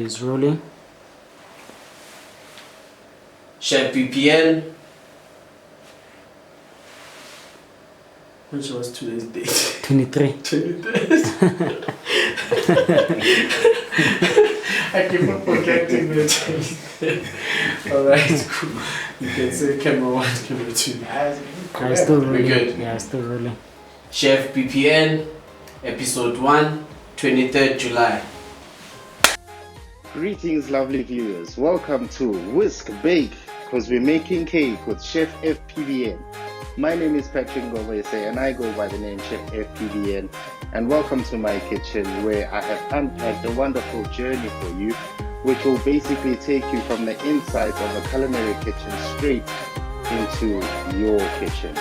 Is rolling. Chef BPN. Which was today's date? 23. 23. I keep on forgetting the date. Alright, cool. You can say camera 1, camera 2. I'm still rolling. We're good. Yeah, still rolling. Chef BPN, episode 1, 23rd July. Greetings, lovely viewers. Welcome to Whisk Bake, because we're making cake with Chef FPVN. My name is Patrick Ngobese and I go by the name Chef FPVN. And welcome to my kitchen, where I have unpacked a wonderful journey for you, which will basically take you from the inside of a culinary kitchen straight into your kitchen.